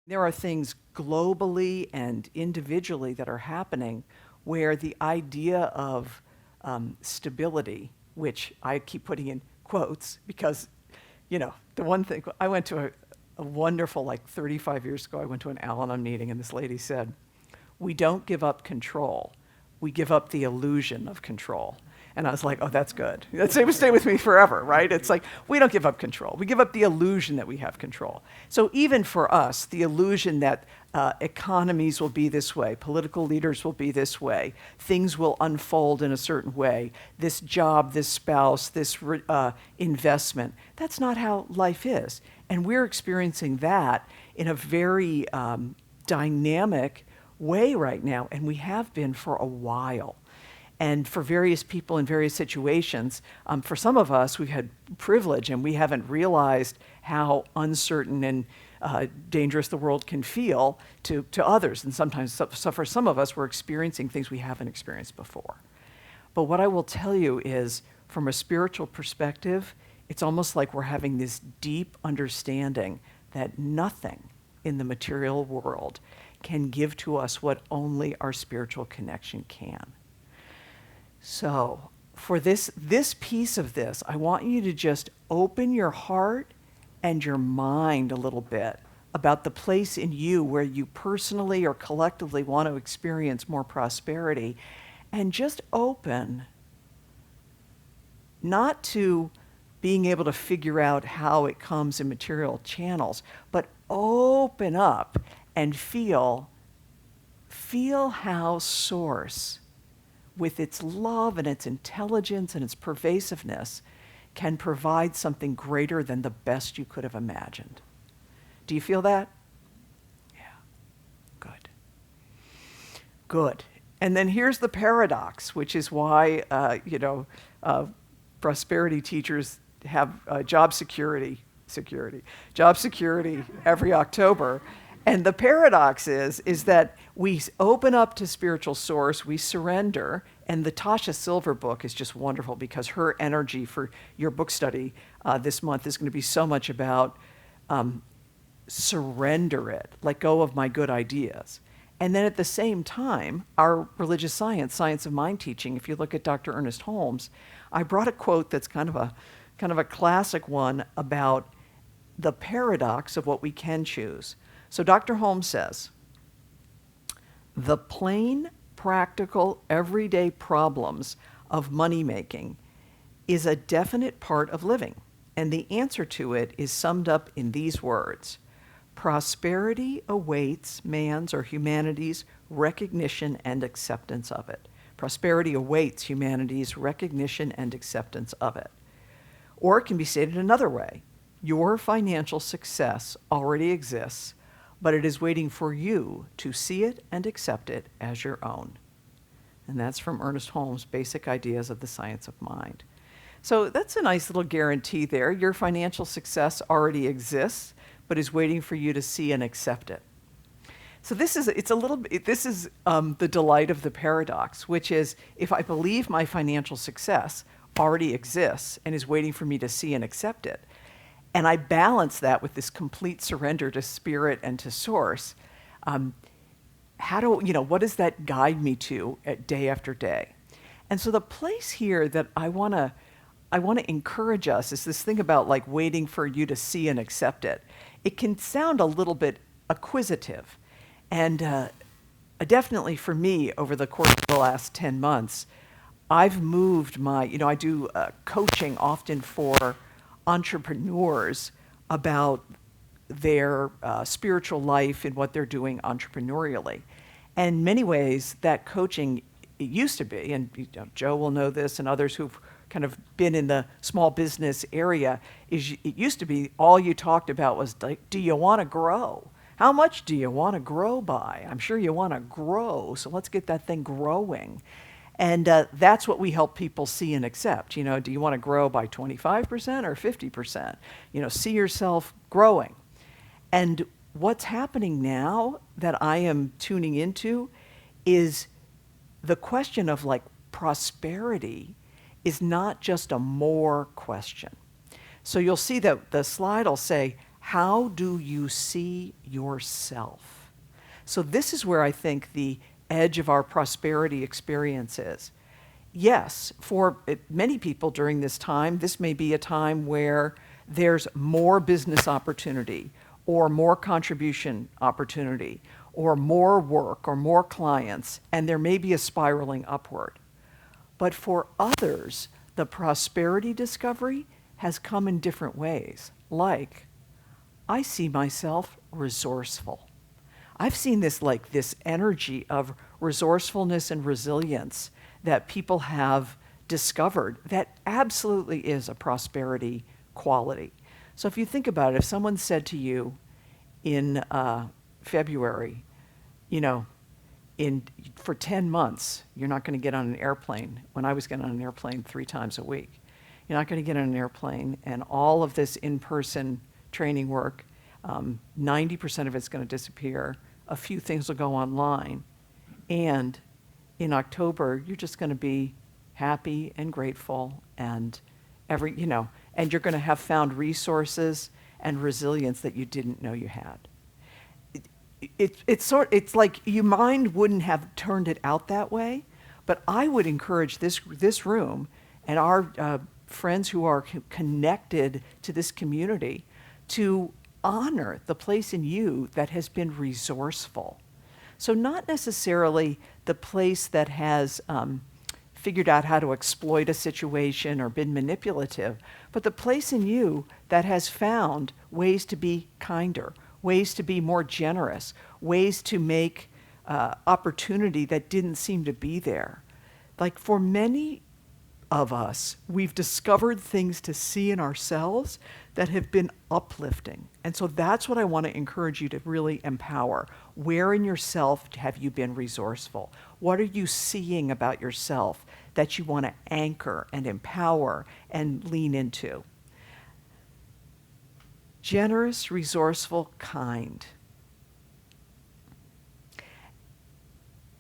There are things globally and individually that are happening where the idea of stability, which I keep putting in quotes because, the one thing, I went to a wonderful, like 35 years ago, I went to an Al-Anon meeting and this lady said, "We don't give up control. We give up the illusion of control." And I was like, oh, that's good. It would stay with me forever, right? It's like, we don't give up control. We give up the illusion that we have control. So even for us, the illusion that economies will be this way, political leaders will be this way, things will unfold in a certain way, this job, this spouse, this investment, that's not how life is. And we're experiencing that in a very dynamic way right now, and we have been for a while. And for various people in various situations, for some of us, we've had privilege and we haven't realized how uncertain and dangerous the world can feel to others. And sometimes, so for some of us, we're experiencing things we haven't experienced before. But what I will tell you is, from a spiritual perspective, it's almost like we're having this deep understanding that nothing in the material world can give to us what only our spiritual connection can. So for this piece of this, I want you to just open your heart and your mind a little bit about the place in you where you personally or collectively want to experience more prosperity, and just open, not to being able to figure out how it comes in material channels, but open up and feel how Source, with its love and its intelligence and its pervasiveness, can provide something greater than the best you could have imagined. Do you feel that? Yeah. Good. Good. And then here's the paradox, which is why, prosperity teachers have job security every October. And the paradox is that we open up to spiritual source, we surrender, and the Tasha Silver book is just wonderful because her energy for your book study this month is going to be so much about surrender it, let go of my good ideas. And then at the same time, our religious science of mind teaching, if you look at Dr. Ernest Holmes, I brought a quote that's kind of a classic one about the paradox of what we can choose. So Dr. Holmes says, "The plain, practical, everyday problems of money making is a definite part of living, and the answer to it is summed up in these words: prosperity awaits man's or humanity's recognition and acceptance of it." Prosperity awaits humanity's recognition and acceptance of it. Or it can be stated another way: your financial success already exists, but it is waiting for you to see it and accept it as your own. And that's from Ernest Holmes' Basic Ideas of the Science of Mind. So that's a nice little guarantee there. Your financial success already exists, but is waiting for you to see and accept it. So this is the delight of the paradox, which is, if I believe my financial success already exists and is waiting for me to see and accept it, and I balance that with this complete surrender to spirit and to source, what does that guide me to day after day? And so the place here that I want to encourage us is this thing about like waiting for you to see and accept it. It can sound a little bit acquisitive. And definitely for me, over the course of the last 10 months, I've moved I do coaching often for entrepreneurs about their spiritual life and what they're doing entrepreneurially. And in many ways, that coaching, it used to be, and Joe will know this and others who've kind of been in the small business area, it used to be all you talked about was like, do you want to grow? How much do you want to grow by? I'm sure you want to grow, so let's get that thing growing. And that's what we help people see and accept. Do you want to grow by 25% or 50%? See yourself growing. And what's happening now that I am tuning into is the question of like prosperity is not just a more question. So you'll see that the slide will say, How do you see yourself? So this is where I think the edge of our prosperity experience is. Yes, for many people during this time, this may be a time where there's more business opportunity or more contribution opportunity or more work or more clients, and there may be a spiraling upward. But for others, the prosperity discovery has come in different ways, like, I see myself resourceful. I've seen this energy of resourcefulness and resilience that people have discovered that absolutely is a prosperity quality. So if you think about it, if someone said to you in February, for 10 months, you're not going to get on an airplane. When I was getting on an airplane 3 times a week, you're not going to get on an airplane, and all of this in-person training work, 90% of it's going to disappear. A few things will go online. And in October, you're just going to be happy and grateful and and you're going to have found resources and resilience that you didn't know you had. It's like your mind wouldn't have turned it out that way, but I would encourage this room and our friends who are connected to this community to honor the place in you that has been resourceful. So not necessarily the place that has figured out how to exploit a situation or been manipulative, but the place in you that has found ways to be kinder, ways to be more generous, ways to make opportunity that didn't seem to be there. Like for many of us, we've discovered things to see in ourselves that have been uplifting. And so that's what I want to encourage you to really empower. Where in yourself have you been resourceful? What are you seeing about yourself that you want to anchor and empower and lean into? Generous, resourceful, kind.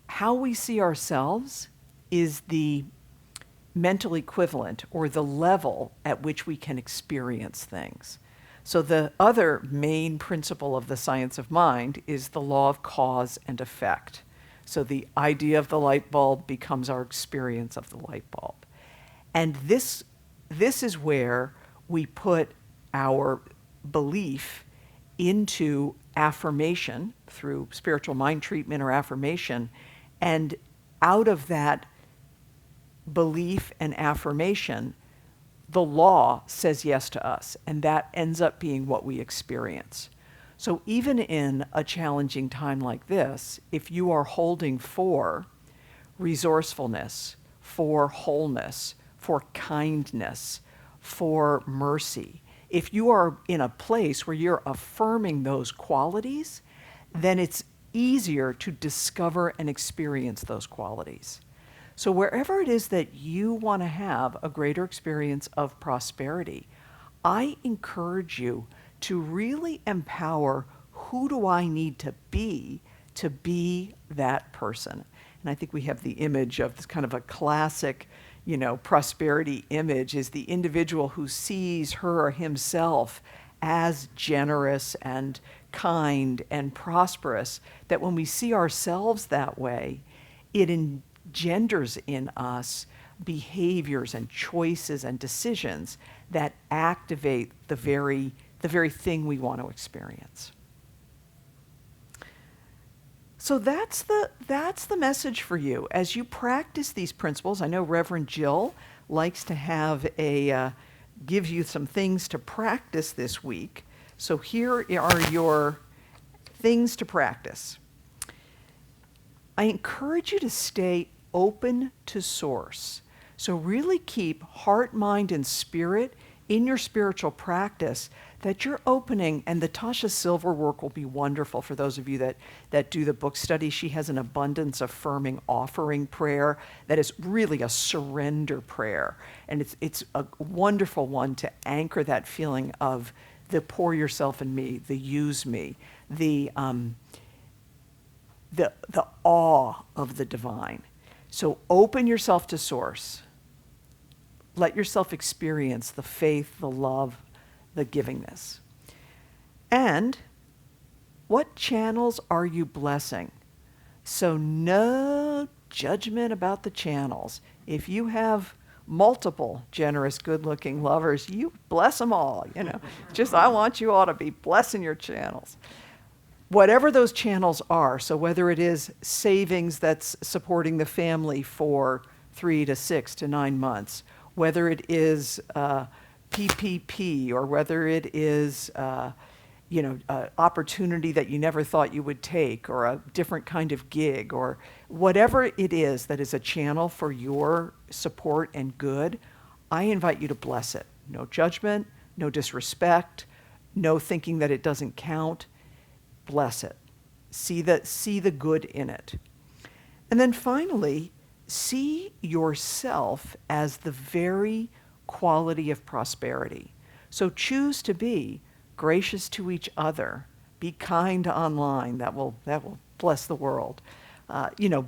How we see ourselves is the mental equivalent or the level at which we can experience things. So the other main principle of the science of mind is the law of cause and effect. So the idea of the light bulb becomes our experience of the light bulb. And this is where we put our belief into affirmation through spiritual mind treatment or affirmation, and out of that belief and affirmation, the law says yes to us, and that ends up being what we experience. So even in a challenging time like this, if you are holding for resourcefulness, for wholeness, for kindness, for mercy, if you are in a place where you're affirming those qualities, then it's easier to discover and experience those qualities. So wherever it is that you want to have a greater experience of prosperity, I encourage you to really empower who do I need to be that person. And I think we have the image of this kind of a classic, prosperity image is the individual who sees her or himself as generous and kind and prosperous, that when we see ourselves that way, it engenders in us behaviors and choices and decisions that activate the very thing we want to experience. So that's the message for you as you practice these principles. I know Reverend Jill likes to have give you some things to practice this week. So here are your things to practice. I encourage you to stay open to source. So really keep heart, mind, and spirit in your spiritual practice, that you're opening, and the Tasha Silver work will be wonderful for those of you that do the book study. She has an abundance affirming offering prayer that is really a surrender prayer. And it's a wonderful one to anchor that feeling of the pour yourself in me, the use me, the awe of the divine. So open yourself to source. Let yourself experience the faith, the love, the givingness. And what channels are you blessing? So no judgment about the channels. If you have multiple generous, good-looking lovers, you bless them all, Just, I want you all to be blessing your channels. Whatever those channels are, so whether it is savings that's supporting the family for 3 to 6 to 9 months, whether it is PPP, or whether it is opportunity that you never thought you would take, or a different kind of gig, or whatever it is that is a channel for your support and good, I invite you to bless it. No judgment, no disrespect, no thinking that it doesn't count. Bless it. See the good in it. And then finally, see yourself as the very quality of prosperity. So choose to be gracious to each other. Be kind online. That will bless the world.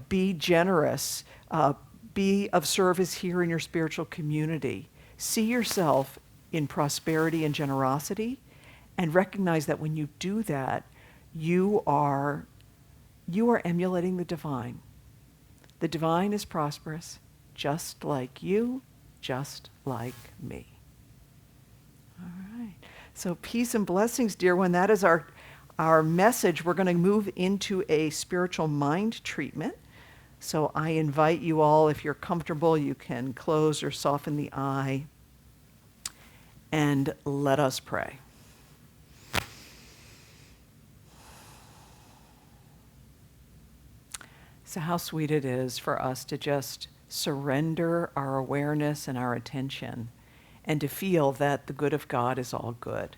Be generous. Be of service here in your spiritual community. See yourself in prosperity and generosity, and recognize that when you do that, you are emulating the divine. The divine is prosperous, just like you, just like me. All right. So peace and blessings, dear one. That is our message. We're going to move into a spiritual mind treatment. So I invite you all, if you're comfortable, you can close or soften the eye, and let us pray. So how sweet it is for us to just surrender our awareness and our attention, and to feel that the good of God is all good.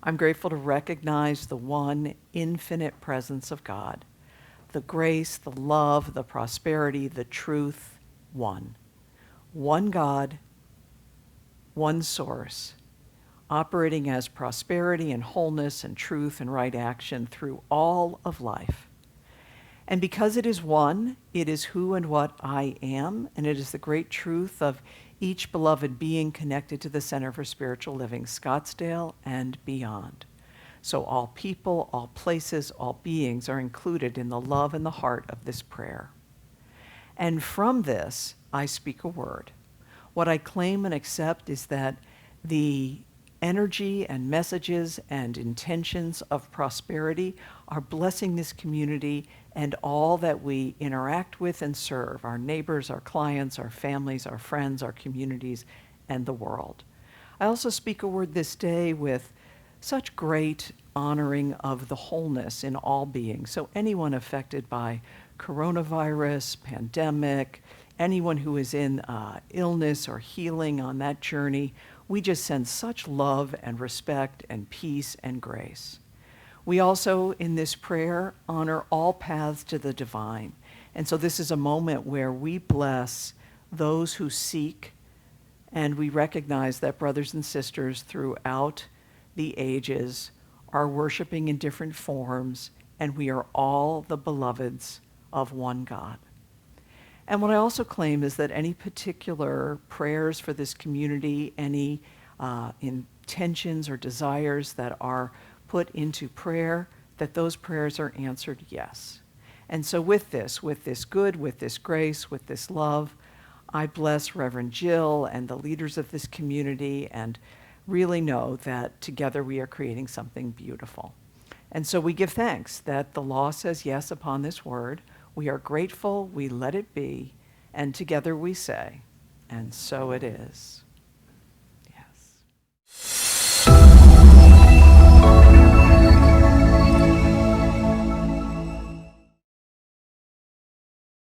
I'm grateful to recognize the one infinite presence of God, the grace, the love, the prosperity, the truth, one. One God, one source, operating as prosperity and wholeness and truth and right action through all of life. And because it is one, it is who and what I am, and it is the great truth of each beloved being connected to the Center for Spiritual Living, Scottsdale and beyond. So all people, all places, all beings are included in the love and the heart of this prayer. And from this, I speak a word. What I claim and accept is that the energy and messages and intentions of prosperity are blessing this community and all that we interact with and serve, our neighbors, our clients, our families, our friends, our communities, and the world. I also speak a word this day with such great honoring of the wholeness in all beings. So anyone affected by coronavirus, pandemic, anyone who is in illness or healing on that journey, we just send such love and respect and peace and grace. We also, in this prayer, honor all paths to the divine. And so this is a moment where we bless those who seek, and we recognize that brothers and sisters throughout the ages are worshiping in different forms, and we are all the beloveds of one God. And what I also claim is that any particular prayers for this community, any intentions or desires that are put into prayer, that those prayers are answered yes. And so with this good, with this grace, with this love, I bless Reverend Jill and the leaders of this community, and really know that together we are creating something beautiful. And so we give thanks that the law says yes upon this word. We are grateful, we let it be, and together we say, and so it is.